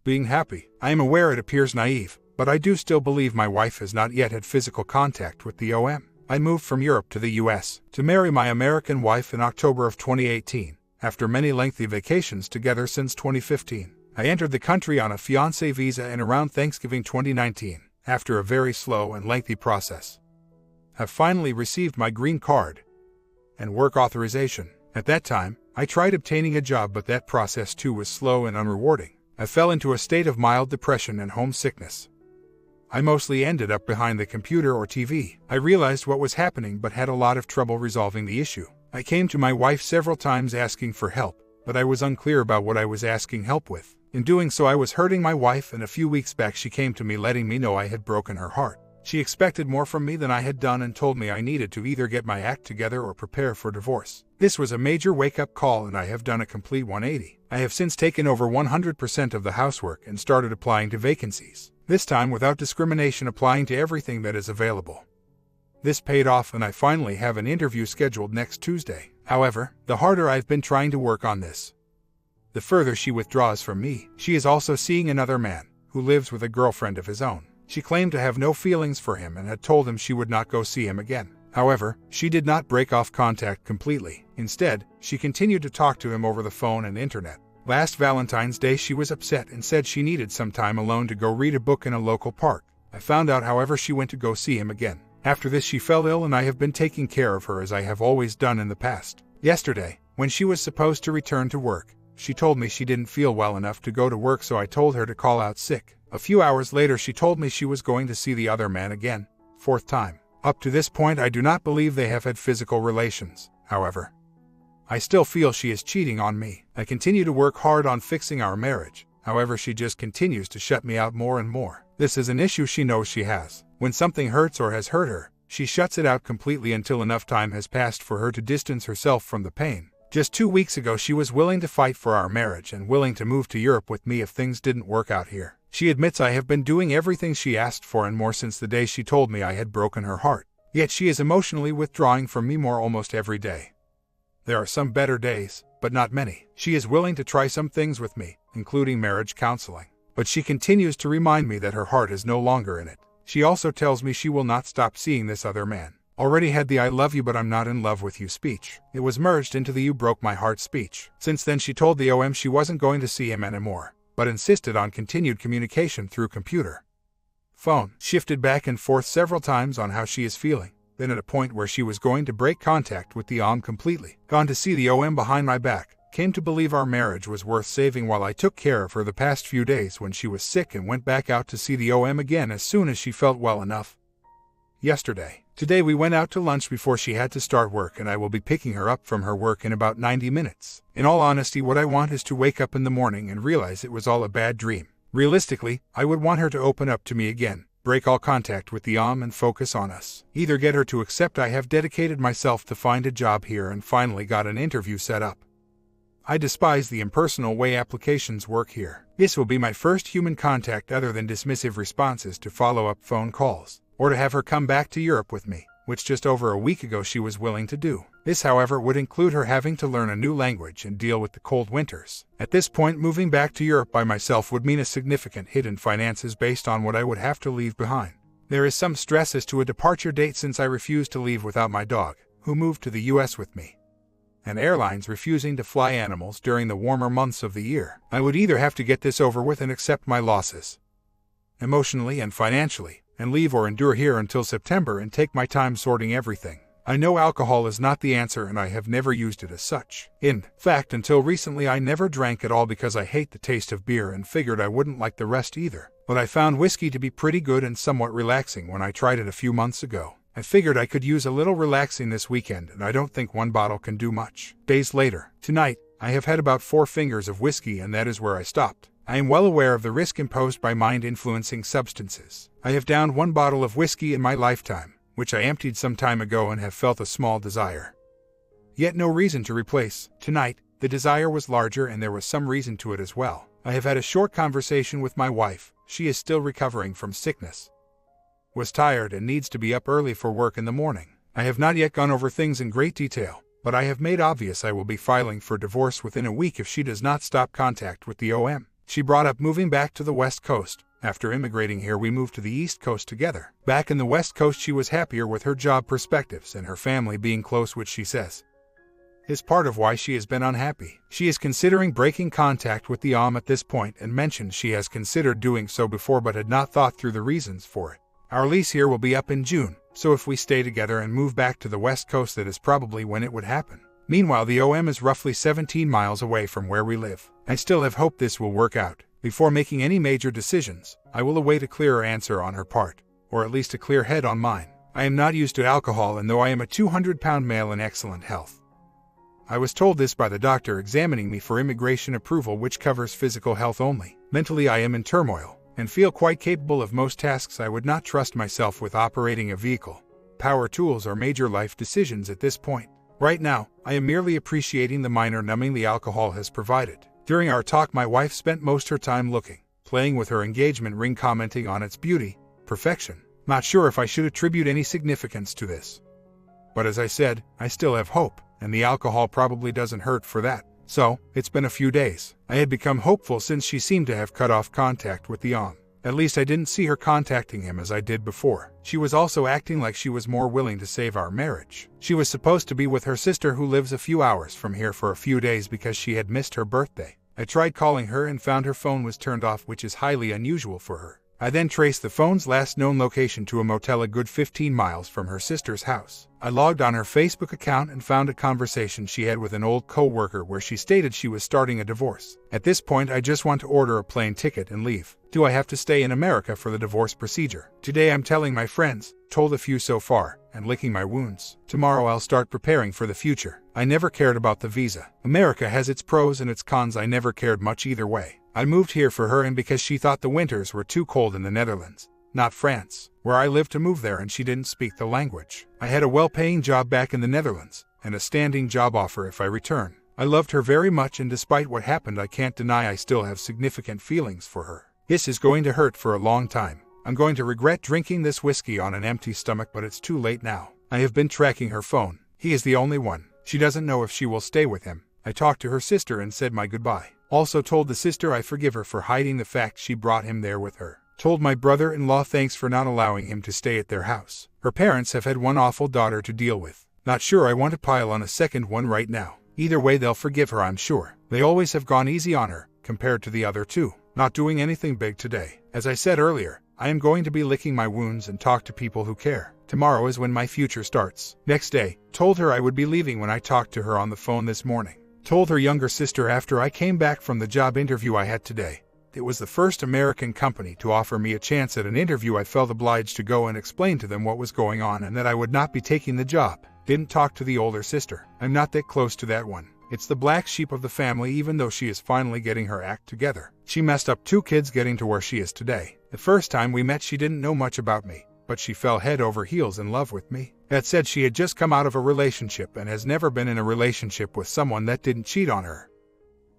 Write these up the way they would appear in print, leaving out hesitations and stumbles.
being happy. I am aware it appears naive, but I do still believe my wife has not yet had physical contact with the OM. I moved from Europe to the US to marry my American wife in October of 2018, after many lengthy vacations together since 2015. I entered the country on a fiancé visa in around Thanksgiving 2019, after a very slow and lengthy process. I've finally received my green card and work authorization. At that time, I tried obtaining a job, but that process too was slow and unrewarding. I fell into a state of mild depression and homesickness. I mostly ended up behind the computer or TV. I realized what was happening but had a lot of trouble resolving the issue. I came to my wife several times asking for help, but I was unclear about what I was asking help with. In doing so, I was hurting my wife, and a few weeks back she came to me letting me know I had broken her heart. She expected more from me than I had done and told me I needed to either get my act together or prepare for divorce. This was a major wake-up call, and I have done a complete 180. I have since taken over 100% of the housework and started applying to vacancies, this time without discrimination, applying to everything that is available. This paid off, and I finally have an interview scheduled next Tuesday. However, the harder I've been trying to work on this, the further she withdraws from me. She is also seeing another man, who lives with a girlfriend of his own. She claimed to have no feelings for him and had told him she would not go see him again. However, she did not break off contact completely. Instead, she continued to talk to him over the phone and internet. Last Valentine's Day she was upset and said she needed some time alone to go read a book in a local park. I found out, however, she went to go see him again. After this she fell ill, and I have been taking care of her as I have always done in the past. Yesterday, when she was supposed to return to work, she told me she didn't feel well enough to go to work, so I told her to call out sick. A few hours later she told me she was going to see the other man again, 4th time. Up to this point I do not believe they have had physical relations. However, I still feel she is cheating on me. I continue to work hard on fixing our marriage. However, she just continues to shut me out more and more. This is an issue she knows she has. When something hurts or has hurt her, she shuts it out completely until enough time has passed for her to distance herself from the pain. Just 2 weeks ago she was willing to fight for our marriage and willing to move to Europe with me if things didn't work out here. She admits I have been doing everything she asked for and more since the day she told me I had broken her heart. Yet she is emotionally withdrawing from me more almost every day. There are some better days, but not many. She is willing to try some things with me, including marriage counseling. But she continues to remind me that her heart is no longer in it. She also tells me she will not stop seeing this other man. Already had the "I love you but I'm not in love with you" speech. It was merged into the "you broke my heart" speech. Since then she told the OM she wasn't going to see him anymore, but insisted on continued communication through computer. Phone. Shifted back and forth several times on how she is feeling. Then at a point where she was going to break contact with the OM completely. Gone to see the OM behind my back. Came to believe our marriage was worth saving while I took care of her the past few days when she was sick, and went back out to see the OM again as soon as she felt well enough. Yesterday. Today we went out to lunch before she had to start work, and I will be picking her up from her work in about 90 minutes. In all honesty, what I want is to wake up in the morning and realize it was all a bad dream. Realistically, I would want her to open up to me again, break all contact with the OM and focus on us. Either get her to accept I have dedicated myself to find a job here and finally got an interview set up. I despise the impersonal way applications work here. This will be my first human contact other than dismissive responses to follow-up phone calls, or to have her come back to Europe with me, which just over a week ago she was willing to do. This, however, would include her having to learn a new language and deal with the cold winters. At this point, moving back to Europe by myself would mean a significant hit in finances based on what I would have to leave behind. There is some stress as to a departure date since I refused to leave without my dog, who moved to the US with me, and airlines refusing to fly animals during the warmer months of the year. I would either have to get this over with and accept my losses, emotionally and financially, and leave, or endure here until September and take my time sorting everything. I know alcohol is not the answer, and I have never used it as such. In fact, until recently I never drank at all because I hate the taste of beer and figured I wouldn't like the rest either. But I found whiskey to be pretty good and somewhat relaxing when I tried it a few months ago. I figured I could use a little relaxing this weekend, and I don't think one bottle can do much. Days later, tonight, I have had about 4 fingers of whiskey, and that is where I stopped. I am well aware of the risk imposed by mind-influencing substances. I have downed 1 bottle of whiskey in my lifetime, which I emptied some time ago, and have felt a small desire. Yet no reason to replace. Tonight, the desire was larger, and there was some reason to it as well. I have had a short conversation with my wife. She is still recovering from sickness, was tired, and needs to be up early for work in the morning. I have not yet gone over things in great detail, but I have made obvious I will be filing for divorce within a week if she does not stop contact with the OM. She brought up moving back to the West Coast. After immigrating here, we moved to the East Coast together. Back in the West Coast, she was happier with her job perspectives and her family being close, which she says is part of why she has been unhappy. She is considering breaking contact with the OM at this point and mentioned she has considered doing so before but had not thought through the reasons for it. Our lease here will be up in June, so if we stay together and move back to the West Coast, that is probably when it would happen. Meanwhile, the OM is roughly 17 miles away from where we live. I still have hope this will work out. Before making any major decisions, I will await a clearer answer on her part, or at least a clear head on mine. I am not used to alcohol, and though I am a 200-pound male in excellent health, I was told this by the doctor examining me for immigration approval, which covers physical health only. Mentally, I am in turmoil and feel quite capable of most tasks. I would not trust myself with operating a vehicle, power tools, or major life decisions at this point. Right now, I am merely appreciating the minor numbing the alcohol has provided. During our talk, my wife spent most her time playing with her engagement ring, commenting on its beauty, perfection. Not sure if I should attribute any significance to this, but as I said, I still have hope, and the alcohol probably doesn't hurt for that. So, it's been a few days. I had become hopeful since she seemed to have cut off contact with the OM. At least I didn't see her contacting him as I did before. She was also acting like she was more willing to save our marriage. She was supposed to be with her sister, who lives a few hours from here, for a few days because she had missed her birthday. I tried calling her and found her phone was turned off, which is highly unusual for her. I then traced the phone's last known location to a motel a good 15 miles from her sister's house. I logged on her Facebook account and found a conversation she had with an old co-worker where she stated she was starting a divorce. At this point, I just want to order a plane ticket and leave. Do I have to stay in America for the divorce procedure? Today I'm telling my friends, told a few so far, and licking my wounds. Tomorrow I'll start preparing for the future. I never cared about the visa. America has its pros and its cons. I never cared much either way. I moved here for her and because she thought the winters were too cold in the Netherlands, not France, where I lived, to move there, and she didn't speak the language. I had a well-paying job back in the Netherlands, and a standing job offer if I return. I loved her very much, and despite what happened, I can't deny I still have significant feelings for her. This is going to hurt for a long time. I'm going to regret drinking this whiskey on an empty stomach, but it's too late now. I have been tracking her phone. He is the only one. She doesn't know if she will stay with him. I talked to her sister and said my goodbye. Also told the sister I forgive her for hiding the fact she brought him there with her. Told my brother-in-law thanks for not allowing him to stay at their house. Her parents have had one awful daughter to deal with. Not sure I want to pile on a second one right now. Either way, they'll forgive her, I'm sure. They always have gone easy on her, compared to the other two. Not doing anything big today. As I said earlier, I am going to be licking my wounds and talk to people who care. Tomorrow is when my future starts. Next day, told her I would be leaving when I talked to her on the phone this morning. Told her younger sister after I came back from the job interview I had today. It was the first American company to offer me a chance at an interview. I felt obliged to go and explain to them what was going on and that I would not be taking the job. Didn't talk to the older sister. I'm not that close to that one. It's the black sheep of the family, even though she is finally getting her act together. She messed up 2 kids getting to where she is today. The first time we met, she didn't know much about me, but she fell head over heels in love with me. That said, she had just come out of a relationship and has never been in a relationship with someone that didn't cheat on her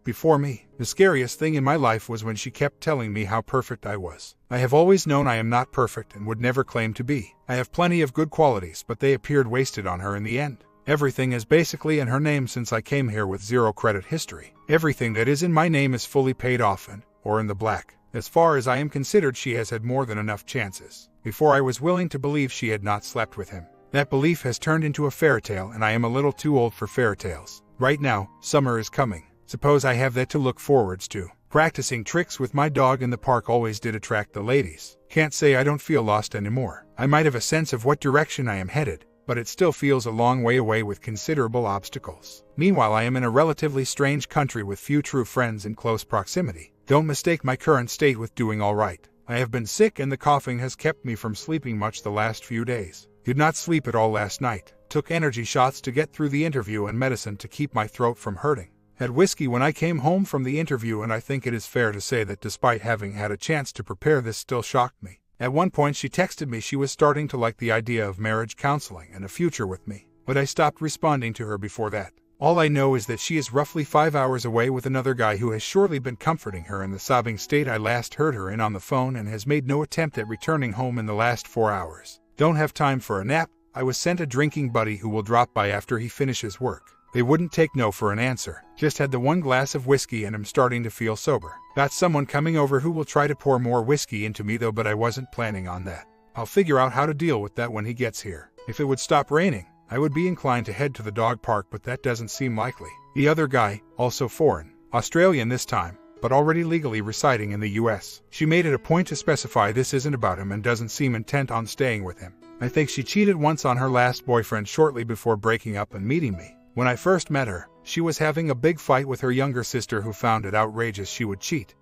before me. The scariest thing in my life was when she kept telling me how perfect I was. I have always known I am not perfect and would never claim to be. I have plenty of good qualities, but they appeared wasted on her in the end. Everything is basically in her name since I came here with 0 credit history. Everything that is in my name is fully paid off or in the black. As far as I am considered, she has had more than enough chances. Before, I was willing to believe she had not slept with him. That belief has turned into a fairy tale, and I am a little too old for fairy tales. Right now, summer is coming. Suppose I have that to look forwards to. Practicing tricks with my dog in the park always did attract the ladies. Can't say I don't feel lost anymore. I might have a sense of what direction I am headed, but it still feels a long way away with considerable obstacles. Meanwhile, I am in a relatively strange country with few true friends in close proximity. Don't mistake my current state with doing all right. I have been sick and the coughing has kept me from sleeping much the last few days. Did not sleep at all last night. Took energy shots to get through the interview and medicine to keep my throat from hurting. Had whiskey when I came home from the interview, and I think it is fair to say that despite having had a chance to prepare, this still shocked me. At one point she texted me she was starting to like the idea of marriage counseling and a future with me, but I stopped responding to her before that. All I know is that she is roughly 5 hours away with another guy who has surely been comforting her in the sobbing state I last heard her in on the phone, and has made no attempt at returning home in the last 4 hours. Don't have time for a nap. I was sent a drinking buddy who will drop by after he finishes work. They wouldn't take no for an answer. Just had the one glass of whiskey and I'm starting to feel sober. Got someone coming over who will try to pour more whiskey into me though, but I wasn't planning on that. I'll figure out how to deal with that when he gets here. If it would stop raining, I would be inclined to head to the dog park, but that doesn't seem likely. The other guy, also foreign, Australian this time, but already legally residing in the US. She made it a point to specify this isn't about him and doesn't seem intent on staying with him. I think she cheated once on her last boyfriend shortly before breaking up and meeting me. When I first met her, she was having a big fight with her younger sister who found it outrageous she would cheat.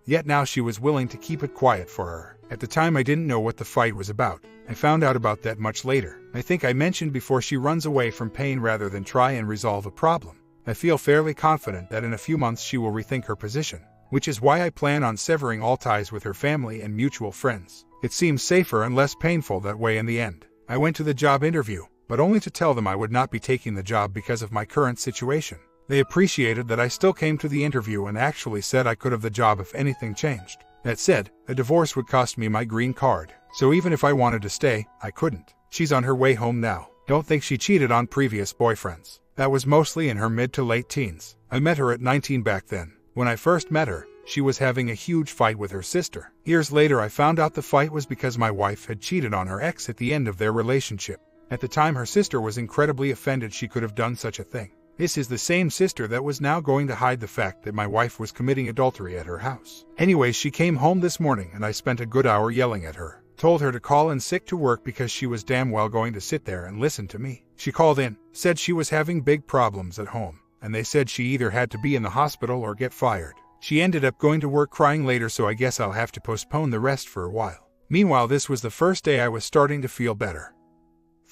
Yet now she was willing to keep it quiet for her. At the time I didn't know what the fight was about. I found out about that much later. I think I mentioned before she runs away from pain rather than try and resolve a problem. I feel fairly confident that in a few months she will rethink her position, which is why I plan on severing all ties with her family and mutual friends. It seems safer and less painful that way in the end. I went to the job interview, but only to tell them I would not be taking the job because of my current situation. They appreciated that I still came to the interview and actually said I could have the job if anything changed. That said, a divorce would cost me my green card, so even if I wanted to stay, I couldn't. She's on her way home now. Don't think she cheated on previous boyfriends. That was mostly in her mid to late teens. I met her at 19 back then. When I first met her, she was having a huge fight with her sister. Years later I found out the fight was because my wife had cheated on her ex at the end of their relationship. At the time her sister was incredibly offended she could have done such a thing. This is the same sister that was now going to hide the fact that my wife was committing adultery at her house. Anyways, she came home this morning and I spent a good hour yelling at her. Told her to call in sick to work because she was damn well going to sit there and listen to me. She called in, said she was having big problems at home, and they said she either had to be in the hospital or get fired. She ended up going to work crying later, so I guess I'll have to postpone the rest for a while. Meanwhile, this was the first day I was starting to feel better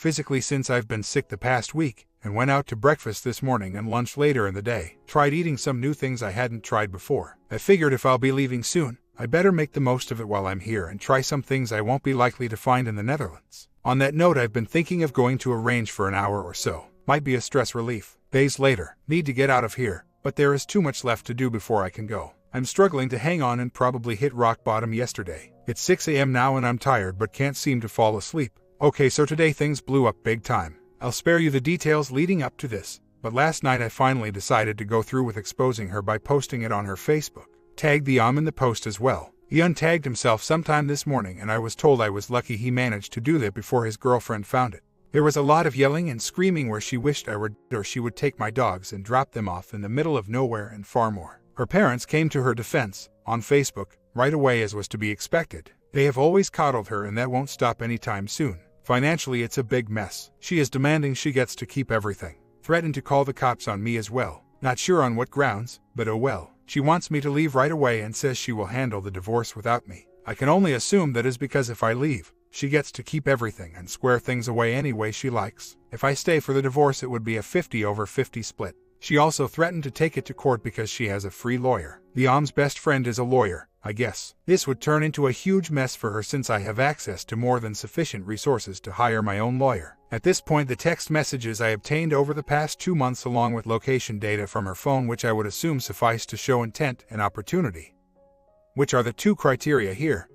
physically since I've been sick the past week, and went out to breakfast this morning and lunch later in the day. Tried eating some new things I hadn't tried before. I figured if I'll be leaving soon, I better make the most of it while I'm here and try some things I won't be likely to find in the Netherlands. On that note, I've been thinking of going to a range for an hour or so. Might be a stress relief. Days later, need to get out of here, but there is too much left to do before I can go. I'm struggling to hang on and probably hit rock bottom yesterday. It's 6 a.m. now and I'm tired but can't seem to fall asleep. Okay, so today things blew up big time. I'll spare you the details leading up to this, but last night I finally decided to go through with exposing her by posting it on her Facebook. Tagged the in the post as well. He untagged himself sometime this morning and I was told I was lucky he managed to do that before his girlfriend found it. There was a lot of yelling and screaming where she wished I were dead or she would take my dogs and drop them off in the middle of nowhere and far more. Her parents came to her defense, on Facebook, right away as was to be expected. They have always coddled her and that won't stop anytime soon. Financially it's a big mess. She is demanding she gets to keep everything. Threatened to call the cops on me as well. Not sure on what grounds, but oh well. She wants me to leave right away and says she will handle the divorce without me. I can only assume that is because if I leave, she gets to keep everything and square things away any way she likes. If I stay for the divorce it would be a 50-over-50 split. She also threatened to take it to court because she has a free lawyer. The Om's best friend is a lawyer, I guess. This would turn into a huge mess for her since I have access to more than sufficient resources to hire my own lawyer. At this point, the text messages I obtained over the past 2 months along with location data from her phone, which I would assume suffice to show intent and opportunity, which are the two criteria here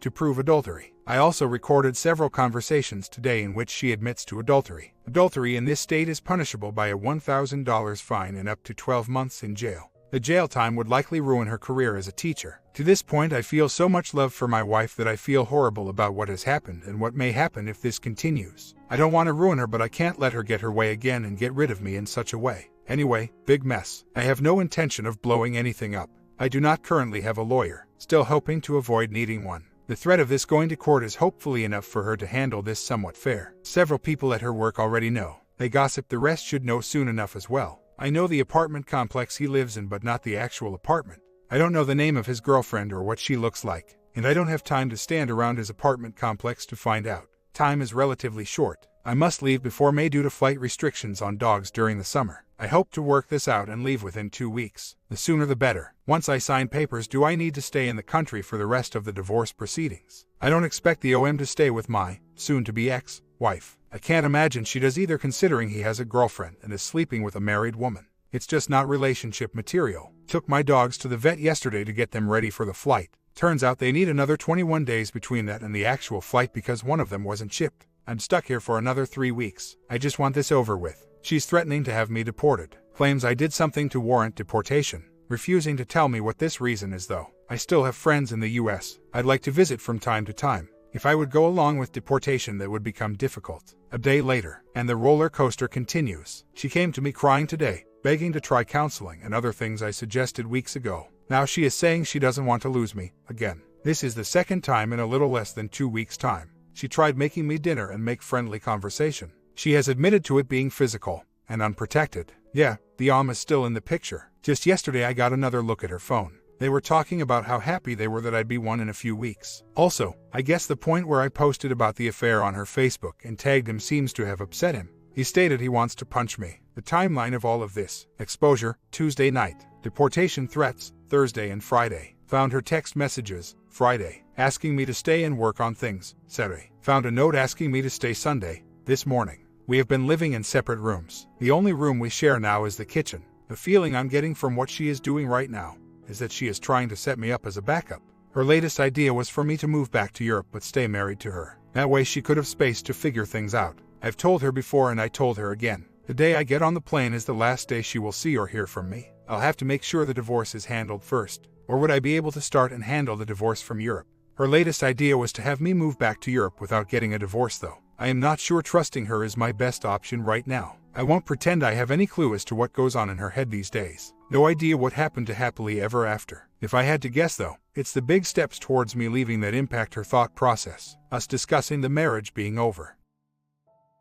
to prove adultery. I also recorded several conversations today in which she admits to adultery. Adultery in this state is punishable by a $1,000 fine and up to 12 months in jail. The jail time would likely ruin her career as a teacher. To this point, I feel so much love for my wife that I feel horrible about what has happened and what may happen if this continues. I don't want to ruin her, but I can't let her get her way again and get rid of me in such a way. Anyway, big mess. I have no intention of blowing anything up. I do not currently have a lawyer, still hoping to avoid needing one. The threat of this going to court is hopefully enough for her to handle this somewhat fair. Several people at her work already know. They gossip, the rest should know soon enough as well. I know the apartment complex he lives in, but not the actual apartment. I don't know the name of his girlfriend or what she looks like, and I don't have time to stand around his apartment complex to find out. Time is relatively short. I must leave before May due to flight restrictions on dogs during the summer. I hope to work this out and leave within 2 weeks. The sooner the better. Once I sign papers, do I need to stay in the country for the rest of the divorce proceedings? I don't expect the OM to stay with my soon-to-be ex-wife. I can't imagine she does either, considering he has a girlfriend and is sleeping with a married woman. It's just not relationship material. Took my dogs to the vet yesterday to get them ready for the flight. Turns out they need another 21 days between that and the actual flight because one of them wasn't shipped. I'm stuck here for another 3 weeks. I just want this over with. She's threatening to have me deported, claims I did something to warrant deportation, refusing to tell me what this reason is though. I still have friends in the US I'd like to visit from time to time. If I would go along with deportation, that would become difficult. A day later, and the roller coaster continues. She came to me crying today, begging to try counseling and other things I suggested weeks ago. Now she is saying she doesn't want to lose me again. This is the second time in a little less than 2 weeks' time. She tried making me dinner and make friendly conversation. She has admitted to it being physical and unprotected. Yeah, the is still in the picture. Just yesterday I got another look at her phone. They were talking about how happy they were that I'd be one in a few weeks. Also, I guess the point where I posted about the affair on her Facebook and tagged him seems to have upset him. He stated he wants to punch me. The timeline of all of this: exposure, Tuesday night; deportation threats, Thursday and Friday; found her text messages, Friday, asking me to stay and work on things, Saturday; found a note asking me to stay Sunday, this morning. We have been living in separate rooms. The only room we share now is the kitchen. The feeling I'm getting from what she is doing right now is that she is trying to set me up as a backup. Her latest idea was for me to move back to Europe but stay married to her. That way she could have space to figure things out. I've told her before and I told her again. The day I get on the plane is the last day she will see or hear from me. I'll have to make sure the divorce is handled first. Or would I be able to start and handle the divorce from Europe? Her latest idea was to have me move back to Europe without getting a divorce though. I am not sure trusting her is my best option right now. I won't pretend I have any clue as to what goes on in her head these days. No idea what happened to happily ever after. If I had to guess though, it's the big steps towards me leaving that impact her thought process. Us discussing the marriage being over.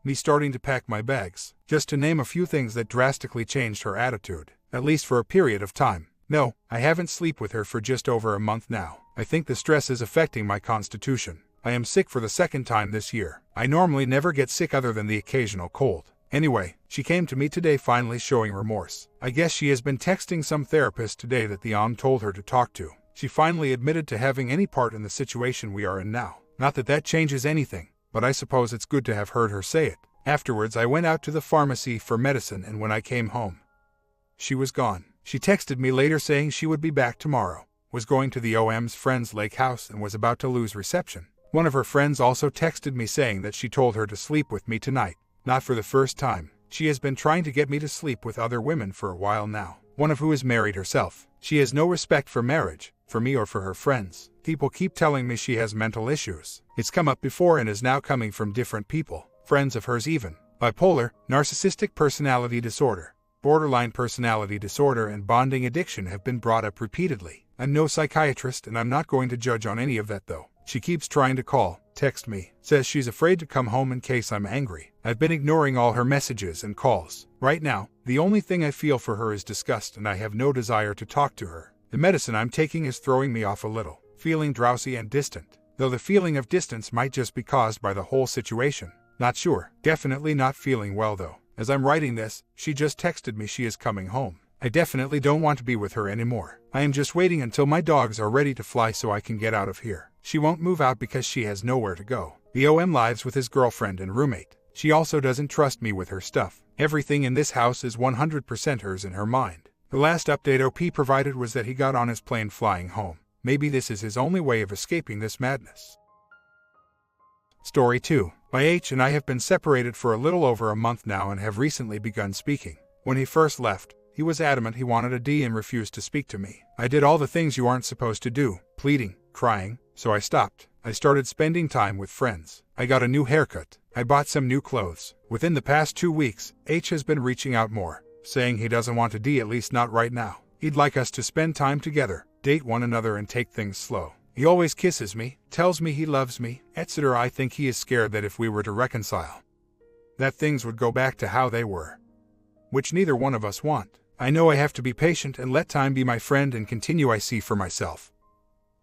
Me starting to pack my bags, just to name a few things that drastically changed her attitude, at least for a period of time. No, I haven't slept with her for just over a month now. I think the stress is affecting my constitution. I am sick for the second time this year. I normally never get sick other than the occasional cold. Anyway, she came to me today finally showing remorse. I guess she has been texting some therapist today that the told her to talk to. She finally admitted to having any part in the situation we are in now. Not that that changes anything, but I suppose it's good to have heard her say it. Afterwards I went out to the pharmacy for medicine, and when I came home, she was gone. She texted me later saying she would be back tomorrow, was going to the OM's friend's lake house and was about to lose reception. One of her friends also texted me saying that she told her to sleep with me tonight. Not for the first time. She has been trying to get me to sleep with other women for a while now, one of who is married herself. She has no respect for marriage, for me or for her friends. People keep telling me she has mental issues. It's come up before and is now coming from different people, friends of hers even. Bipolar, narcissistic personality disorder, borderline personality disorder and bonding addiction have been brought up repeatedly. I'm no psychiatrist and I'm not going to judge on any of that though. She keeps trying to call, text me, says she's afraid to come home in case I'm angry. I've been ignoring all her messages and calls. Right now, the only thing I feel for her is disgust and I have no desire to talk to her. The medicine I'm taking is throwing me off a little, feeling drowsy and distant, though the feeling of distance might just be caused by the whole situation. Not sure. Definitely not feeling well though. As I'm writing this, she just texted me she is coming home. I definitely don't want to be with her anymore. I am just waiting until my dogs are ready to fly so I can get out of here. She won't move out because she has nowhere to go. The lives with his girlfriend and roommate. She also doesn't trust me with her stuff. Everything in this house is 100% hers in her mind. The last update OP provided was that he got on his plane flying home. Maybe this is his only way of escaping this madness. Story 2. My H and I have been separated for a little over a month now and have recently begun speaking. When he first left, he was adamant he wanted a D and refused to speak to me. I did all the things you aren't supposed to do, pleading, crying, so I stopped. I started spending time with friends. I got a new haircut. I bought some new clothes. Within the past 2 weeks, H has been reaching out more, saying he doesn't want a D, at least not right now. He'd like us to spend time together, date one another and take things slow. He always kisses me, tells me he loves me, etc. I think he is scared that if we were to reconcile, that things would go back to how they were, which neither one of us want. I know I have to be patient and let time be my friend and continue I see for myself.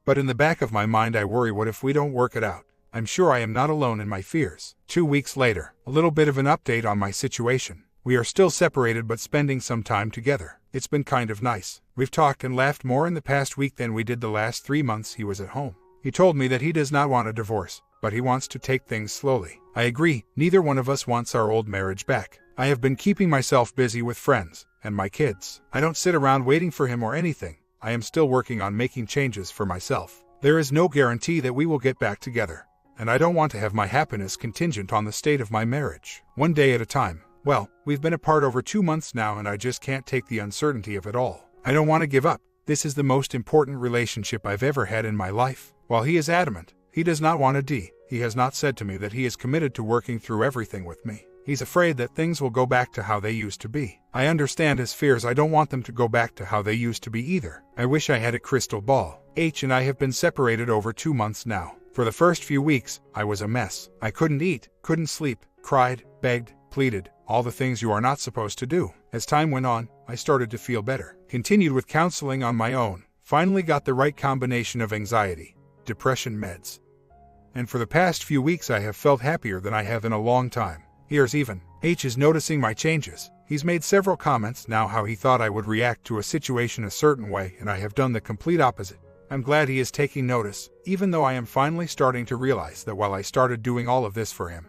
But in the back of my mind I worry, what if we don't work it out? I'm sure I am not alone in my fears. 2 weeks later, a little bit of an update on my situation. We are still separated but spending some time together. It's been kind of nice. We've talked and laughed more in the past week than we did the last 3 months he was at home. He told me that he does not want a divorce, but he wants to take things slowly. I agree, neither one of us wants our old marriage back. I have been keeping myself busy with friends and my kids. I don't sit around waiting for him or anything. I am still working on making changes for myself. There is no guarantee that we will get back together, and I don't want to have my happiness contingent on the state of my marriage. One day at a time. Well, we've been apart over 2 months now and I just can't take the uncertainty of it all. I don't want to give up. This is the most important relationship I've ever had in my life. While he is adamant, he does not want a D. He has not said to me that he is committed to working through everything with me. He's afraid that things will go back to how they used to be. I understand his fears. I don't want them to go back to how they used to be either. I wish I had a crystal ball. H and I have been separated over 2 months now. For the first few weeks, I was a mess. I couldn't eat, couldn't sleep, cried, begged, pleaded, all the things you are not supposed to do. As time went on, I started to feel better. Continued with counseling on my own. Finally got the right combination of anxiety, depression meds. And for the past few weeks I have felt happier than I have in a long time. Here's even. H is noticing my changes. He's made several comments now how he thought I would react to a situation a certain way, and I have done the complete opposite. I'm glad he is taking notice, even though I am finally starting to realize that while I started doing all of this for him,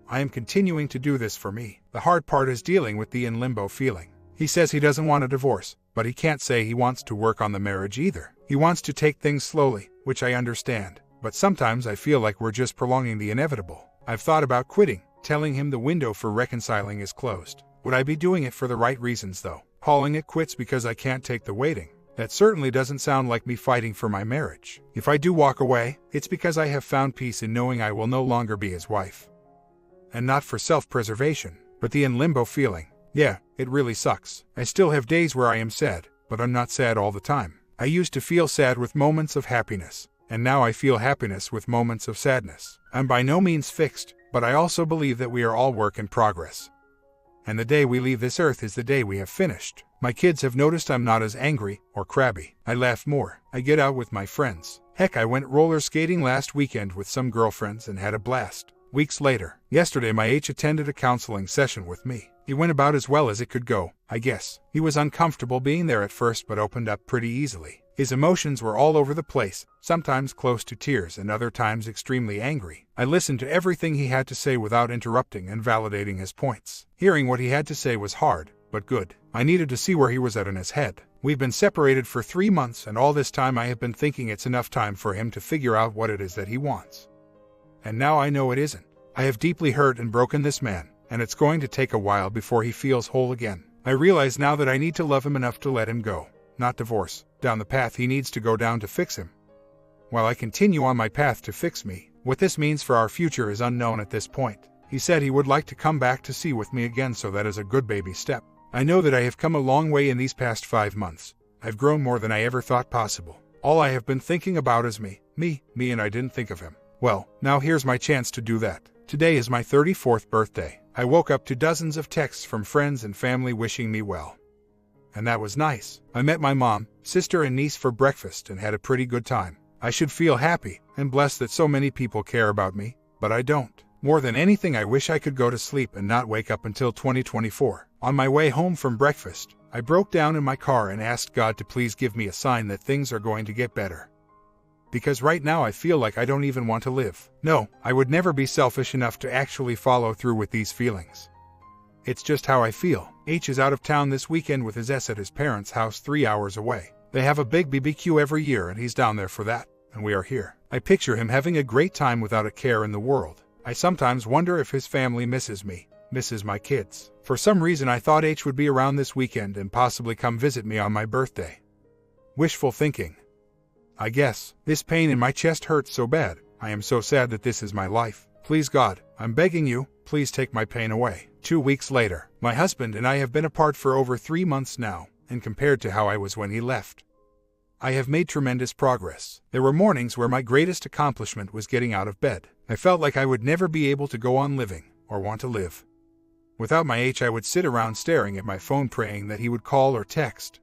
I am continuing to do this for me. The hard part is dealing with the in limbo feeling. He says he doesn't want a divorce, but he can't say he wants to work on the marriage either. He wants to take things slowly, which I understand, but sometimes I feel like we're just prolonging the inevitable. I've thought about quitting, telling him the window for reconciling is closed. Would I be doing it for the right reasons though? Calling it quits because I can't take the waiting? That certainly doesn't sound like me fighting for my marriage. If I do walk away, it's because I have found peace in knowing I will no longer be his wife. And not for self-preservation, but the in limbo feeling. Yeah, it really sucks. I still have days where I am sad, but I'm not sad all the time. I used to feel sad with moments of happiness, and now I feel happiness with moments of sadness. I'm by no means fixed, but I also believe that we are all work in progress. And the day we leave this earth is the day we have finished. My kids have noticed I'm not as angry or crabby. I laugh more. I get out with my friends. Heck, I went roller skating last weekend with some girlfriends and had a blast. Weeks later, yesterday my H attended a counseling session with me. He went about as well as it could go, I guess. He was uncomfortable being there at first but opened up pretty easily. His emotions were all over the place, sometimes close to tears and other times extremely angry. I listened to everything he had to say without interrupting and validating his points. Hearing what he had to say was hard, but good. I needed to see where he was at in his head. We've been separated for 3 months and all this time I have been thinking it's enough time for him to figure out what it is that he wants. And now I know it isn't. I have deeply hurt and broken this man, and it's going to take a while before he feels whole again. I realize now that I need to love him enough to let him go, not divorce, down the path he needs to go down to fix him. While I continue on my path to fix me, what this means for our future is unknown at this point. He said he would like to come back to sea with me again, so that is a good baby step. I know that I have come a long way in these past 5 months. I've grown more than I ever thought possible. All I have been thinking about is me, and I didn't think of him. Well, now here's my chance to do that. Today is my 34th birthday. I woke up to dozens of texts from friends and family wishing me well. And that was nice. I met my mom, sister and niece for breakfast and had a pretty good time. I should feel happy and blessed that so many people care about me, but I don't. More than anything, I wish I could go to sleep and not wake up until 2024. On my way home from breakfast, I broke down in my car and asked God to please give me a sign that things are going to get better. Because right now I feel like I don't even want to live. No, I would never be selfish enough to actually follow through with these feelings. It's just how I feel. H is out of town this weekend with his S at his parents' house 3 hours away. They have a big BBQ every year and he's down there for that, and we are here. I picture him having a great time without a care in the world. I sometimes wonder if his family misses me, misses my kids. For some reason I thought H would be around this weekend and possibly come visit me on my birthday. Wishful thinking. I guess. This pain in my chest hurts so bad. I am so sad that this is my life. Please God, I'm begging you, please take my pain away. 2 weeks later, my husband and I have been apart for over 3 months now, and compared to how I was when he left, I have made tremendous progress. There were mornings where my greatest accomplishment was getting out of bed. I felt like I would never be able to go on living, or want to live. Without my H, I would sit around staring at my phone praying that he would call or text.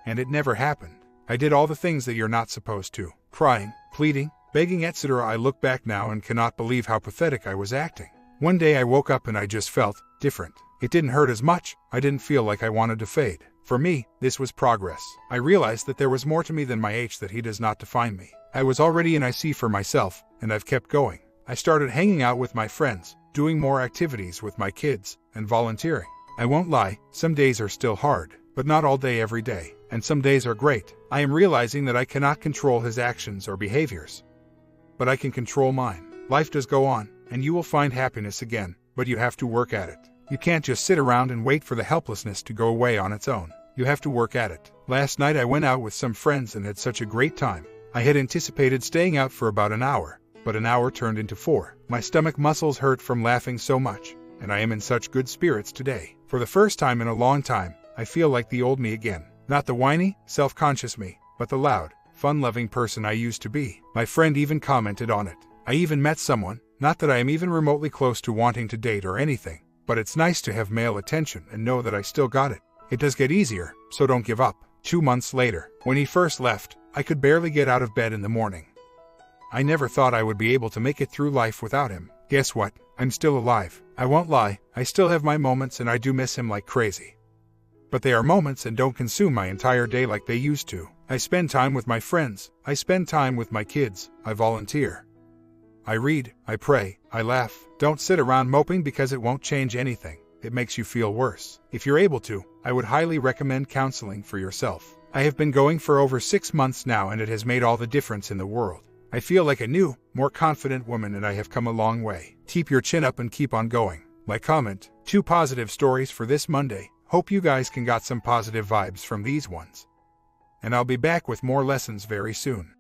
And it never happened. I did all the things that you're not supposed to. Crying, pleading, begging, etc. I look back now and cannot believe how pathetic I was acting. One day I woke up and I just felt different. It didn't hurt as much. I didn't feel like I wanted to fade. For me, this was progress. I realized that there was more to me than my H, that he does not define me. I was already an IC for myself, and I've kept going. I started hanging out with my friends, doing more activities with my kids, and volunteering. I won't lie, some days are still hard, but not all day every day, and some days are great. I am realizing that I cannot control his actions or behaviors, but I can control mine. Life does go on, and you will find happiness again, but you have to work at it. You can't just sit around and wait for the helplessness to go away on its own. You have to work at it. Last night I went out with some friends and had such a great time. I had anticipated staying out for about an hour, but an hour turned into 4. My stomach muscles hurt from laughing so much, and I am in such good spirits today. For the first time in a long time, I feel like the old me again. Not the whiny, self-conscious me, but the loud, fun-loving person I used to be. My friend even commented on it. I even met someone, not that I am even remotely close to wanting to date or anything, but it's nice to have male attention and know that I still got it. It does get easier, so don't give up. 2 months later, when he first left, I could barely get out of bed in the morning. I never thought I would be able to make it through life without him. Guess what? I'm still alive. I won't lie, I still have my moments and I do miss him like crazy. But they are moments and don't consume my entire day like they used to. I spend time with my friends, I spend time with my kids, I volunteer. I read, I pray, I laugh. Don't sit around moping because it won't change anything. It makes you feel worse. If you're able to, I would highly recommend counseling for yourself. I have been going for over 6 months now and it has made all the difference in the world. I feel like a new, more confident woman and I have come a long way. Keep your chin up and keep on going. Like, comment, 2 positive stories for this Monday. Hope you guys can got some positive vibes from these ones. And I'll be back with more lessons very soon.